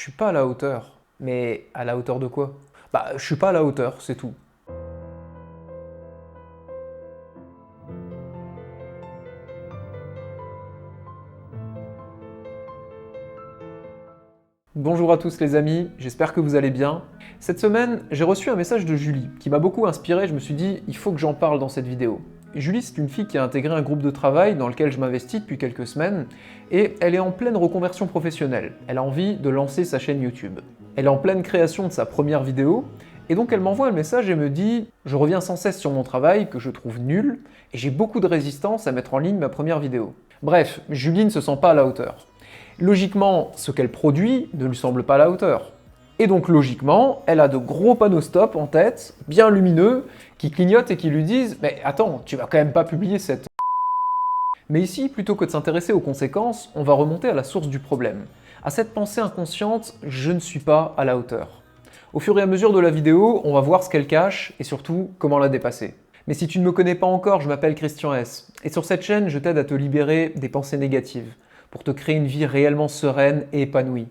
suis pas à la hauteur. Mais à la hauteur de quoi? Bah, je suis pas à la hauteur, c'est tout. Bonjour à tous les amis, j'espère que vous allez bien. Cette semaine, j'ai reçu un message de Julie qui m'a beaucoup inspiré, je me suis dit il faut que j'en parle dans cette vidéo. Julie, c'est une fille qui a intégré un groupe de travail dans lequel je m'investis depuis quelques semaines et elle est en pleine reconversion professionnelle. Elle a envie de lancer sa chaîne YouTube. Elle est en pleine création de sa première vidéo et donc elle m'envoie un message et me dit « Je reviens sans cesse sur mon travail que je trouve nul et j'ai beaucoup de résistance à mettre en ligne ma première vidéo. » Bref, Julie ne se sent pas à la hauteur. Logiquement, ce qu'elle produit ne lui semble pas à la hauteur. Et donc logiquement, elle a de gros panneaux stop en tête, bien lumineux, qui clignotent et qui lui disent « Mais attends, tu vas quand même pas publier cette... » Mais ici, plutôt que de s'intéresser aux conséquences, on va remonter à la source du problème. À cette pensée inconsciente « Je ne suis pas à la hauteur ». Au fur et à mesure de la vidéo, on va voir ce qu'elle cache et surtout comment la dépasser. Mais si tu ne me connais pas encore, je m'appelle Christian S. Et sur cette chaîne, je t'aide à te libérer des pensées négatives, pour te créer une vie réellement sereine et épanouie.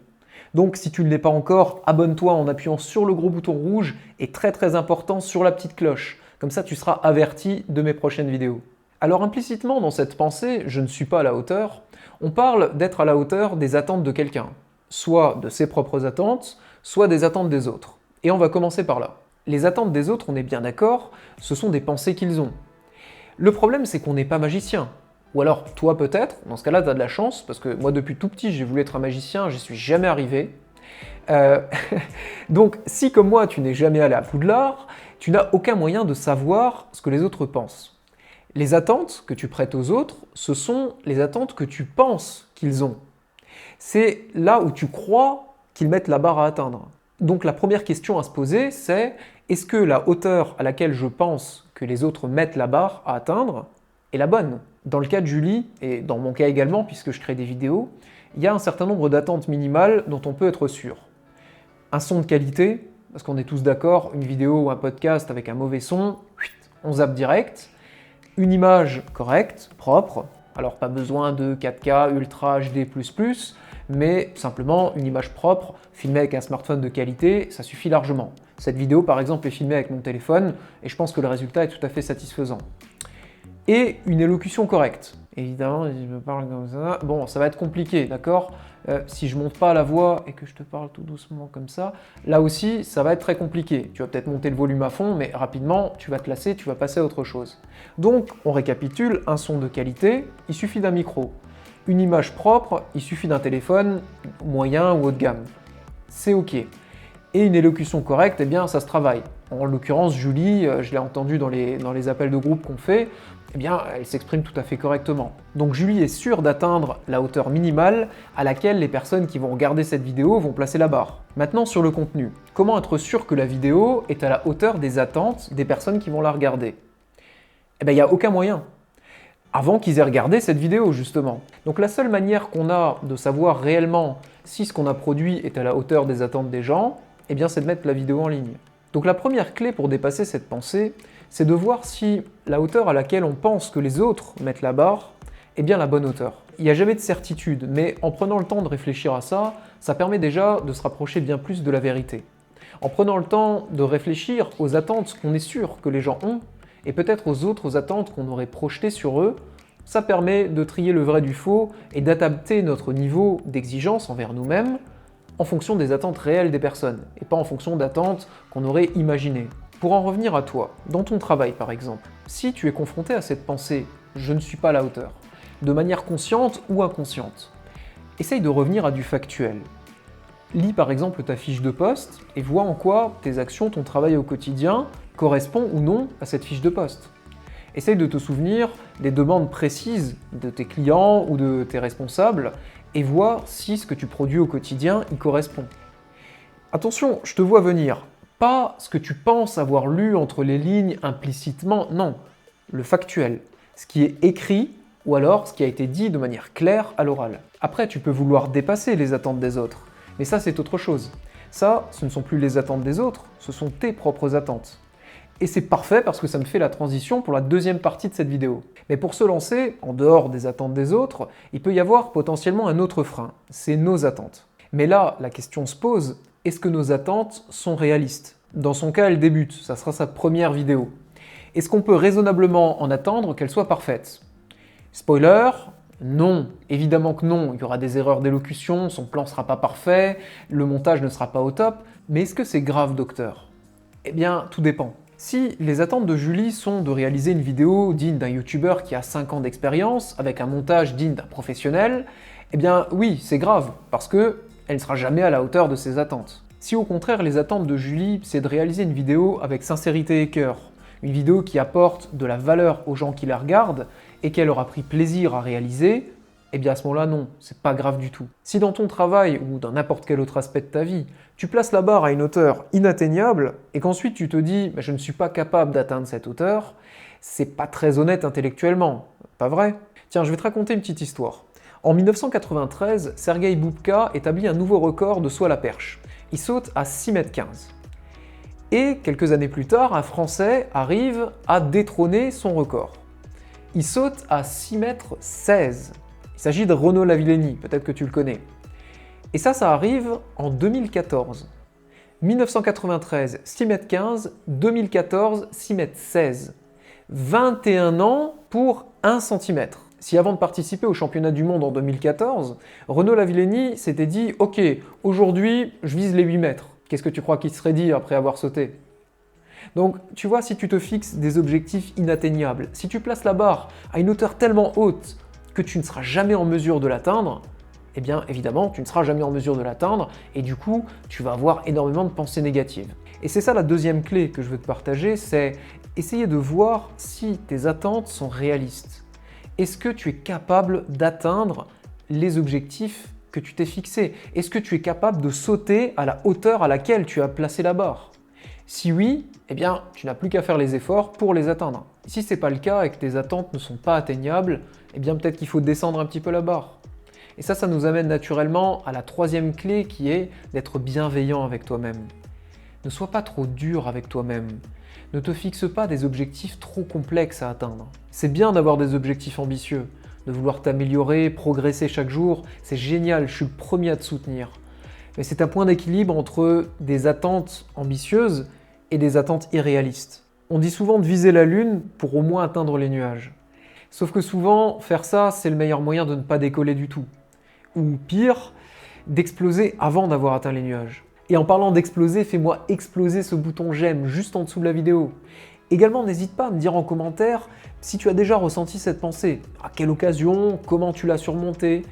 Donc si tu ne l'es pas encore, abonne-toi en appuyant sur le gros bouton rouge et très important sur la petite cloche. Comme ça tu seras averti de mes prochaines vidéos. Alors implicitement dans cette pensée « je ne suis pas à la hauteur », on parle d'être à la hauteur des attentes de quelqu'un. Soit de ses propres attentes, soit des attentes des autres. Et on va commencer par là. Les attentes des autres, on est bien d'accord, ce sont des pensées qu'ils ont. Le problème c'est qu'on n'est pas magicien. Ou alors, toi peut-être, dans ce cas-là, tu as de la chance, parce que moi depuis tout petit, j'ai voulu être un magicien, j'y suis jamais arrivé. Donc, si comme moi, tu n'es jamais allé à Poudlard, tu n'as aucun moyen de savoir ce que les autres pensent. Les attentes que tu prêtes aux autres, ce sont les attentes que tu penses qu'ils ont. C'est là où tu crois qu'ils mettent la barre à atteindre. Donc la première question à se poser, c'est est-ce que la hauteur à laquelle je pense que les autres mettent la barre à atteindre est la bonne? Dans le cas de Julie, et dans mon cas également puisque je crée des vidéos, il y a un certain nombre d'attentes minimales dont on peut être sûr. Un son de qualité, parce qu'on est tous d'accord, une vidéo ou un podcast avec un mauvais son, on zappe direct. Une image correcte, propre, alors pas besoin de 4K, Ultra HD++, mais simplement une image propre, filmée avec un smartphone de qualité, ça suffit largement. Cette vidéo par exemple est filmée avec mon téléphone, et je pense que le résultat est tout à fait satisfaisant. Et une élocution correcte. Évidemment, si je me parle comme ça, bon, ça va être compliqué, d'accord? Si je monte pas la voix et que je te parle tout doucement comme ça, là aussi, ça va être très compliqué. Tu vas peut-être monter le volume à fond, mais rapidement, tu vas te lasser, tu vas passer à autre chose. Donc, on récapitule, un son de qualité, il suffit d'un micro. Une image propre, il suffit d'un téléphone moyen ou haut de gamme. C'est OK. Et une élocution correcte, eh bien, ça se travaille. En l'occurrence, Julie, je l'ai entendu dans les appels de groupe qu'on fait, eh bien, elle s'exprime tout à fait correctement. Donc Julie est sûre d'atteindre la hauteur minimale à laquelle les personnes qui vont regarder cette vidéo vont placer la barre. Maintenant sur le contenu, comment être sûr que la vidéo est à la hauteur des attentes des personnes qui vont la regarder? Eh bien, il n'y a aucun moyen. Avant qu'ils aient regardé cette vidéo, justement. Donc la seule manière qu'on a de savoir réellement si ce qu'on a produit est à la hauteur des attentes des gens, eh bien, c'est de mettre la vidéo en ligne. Donc la première clé pour dépasser cette pensée, c'est de voir si la hauteur à laquelle on pense que les autres mettent la barre est bien la bonne hauteur. Il n'y a jamais de certitude, mais en prenant le temps de réfléchir à ça, ça permet déjà de se rapprocher bien plus de la vérité. En prenant le temps de réfléchir aux attentes qu'on est sûr que les gens ont, et peut-être aux autres attentes qu'on aurait projetées sur eux, ça permet de trier le vrai du faux et d'adapter notre niveau d'exigence envers nous-mêmes en fonction des attentes réelles des personnes, et pas en fonction d'attentes qu'on aurait imaginées. Pour en revenir à toi, dans ton travail par exemple, si tu es confronté à cette pensée « je ne suis pas à la hauteur », de manière consciente ou inconsciente, essaye de revenir à du factuel. Lis par exemple ta fiche de poste et vois en quoi tes actions, ton travail au quotidien correspond ou non à cette fiche de poste. Essaye de te souvenir des demandes précises de tes clients ou de tes responsables et vois si ce que tu produis au quotidien y correspond. Attention, je te vois venir. Pas ce que tu penses avoir lu entre les lignes implicitement, non. Le factuel, ce qui est écrit ou alors ce qui a été dit de manière claire à l'oral. Après, tu peux vouloir dépasser les attentes des autres, mais ça c'est autre chose. Ça, ce ne sont plus les attentes des autres, ce sont tes propres attentes. Et c'est parfait parce que ça me fait la transition pour la deuxième partie de cette vidéo. Mais pour se lancer, en dehors des attentes des autres, il peut y avoir potentiellement un autre frein, c'est nos attentes. Mais là, la question se pose, est-ce que nos attentes sont réalistes? Dans son cas, elle débute, ça sera sa première vidéo. Est-ce qu'on peut raisonnablement en attendre qu'elle soit parfaite? Spoiler, non, évidemment que non, il y aura des erreurs d'élocution, son plan ne sera pas parfait, le montage ne sera pas au top, mais est-ce que c'est grave, docteur? Eh bien, tout dépend. Si les attentes de Julie sont de réaliser une vidéo digne d'un youtubeur qui a 5 ans d'expérience, avec un montage digne d'un professionnel, eh bien oui, c'est grave, parce que elle ne sera jamais à la hauteur de ses attentes. Si au contraire les attentes de Julie, c'est de réaliser une vidéo avec sincérité et cœur, une vidéo qui apporte de la valeur aux gens qui la regardent et qu'elle aura pris plaisir à réaliser, eh bien à ce moment-là non, c'est pas grave du tout. Si dans ton travail ou dans n'importe quel autre aspect de ta vie, tu places la barre à une hauteur inatteignable et qu'ensuite tu te dis je ne suis pas capable d'atteindre cette hauteur, c'est pas très honnête intellectuellement, pas vrai? Tiens, je vais te raconter une petite histoire. En 1993, Sergei Boubka établit un nouveau record de saut à la perche. Il saute à 6,15 m. Et quelques années plus tard, un Français arrive à détrôner son record. Il saute à 6,16 m. Il s'agit de Renaud Lavillenie, peut-être que tu le connais. Et ça arrive en 2014. 1993, 6,15 m, 2014, 6,16 m. 21 ans pour 1 cm. Si avant de participer au championnat du monde en 2014, Renaud Lavillenie s'était dit « Ok, aujourd'hui, je vise les 8 mètres », qu'est-ce que tu crois qu'il serait dit après avoir sauté? Donc, tu vois, si tu te fixes des objectifs inatteignables, si tu places la barre à une hauteur tellement haute que tu ne seras jamais en mesure de l'atteindre, eh bien, évidemment, tu ne seras jamais en mesure de l'atteindre et du coup, tu vas avoir énormément de pensées négatives. Et c'est ça la deuxième clé que je veux te partager, c'est essayer de voir si tes attentes sont réalistes. Est-ce que tu es capable d'atteindre les objectifs que tu t'es fixés? Est-ce que tu es capable de sauter à la hauteur à laquelle tu as placé la barre? Si oui, eh bien, tu n'as plus qu'à faire les efforts pour les atteindre. Si ce n'est pas le cas et que tes attentes ne sont pas atteignables, eh bien peut-être qu'il faut descendre un petit peu la barre. Et ça nous amène naturellement à la troisième clé qui est d'être bienveillant avec toi-même. Ne sois pas trop dur avec toi-même. Ne te fixe pas des objectifs trop complexes à atteindre. C'est bien d'avoir des objectifs ambitieux, de vouloir t'améliorer, progresser chaque jour, c'est génial, je suis le premier à te soutenir. Mais c'est un point d'équilibre entre des attentes ambitieuses et des attentes irréalistes. On dit souvent de viser la lune pour au moins atteindre les nuages. Sauf que souvent, faire ça, c'est le meilleur moyen de ne pas décoller du tout. Ou pire, d'exploser avant d'avoir atteint les nuages. Et en parlant d'exploser, fais-moi exploser ce bouton j'aime juste en dessous de la vidéo. Également, n'hésite pas à me dire en commentaire si tu as déjà ressenti cette pensée, à quelle occasion, comment tu l'as surmontée.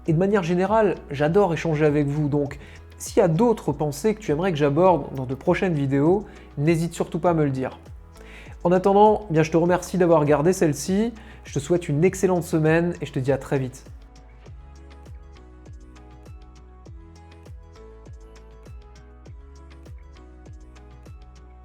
Et de manière générale, j'adore échanger avec vous, donc s'il y a d'autres pensées que tu aimerais que j'aborde dans de prochaines vidéos, n'hésite surtout pas à me le dire. En attendant, je te remercie d'avoir regardé celle-ci, je te souhaite une excellente semaine et je te dis à très vite.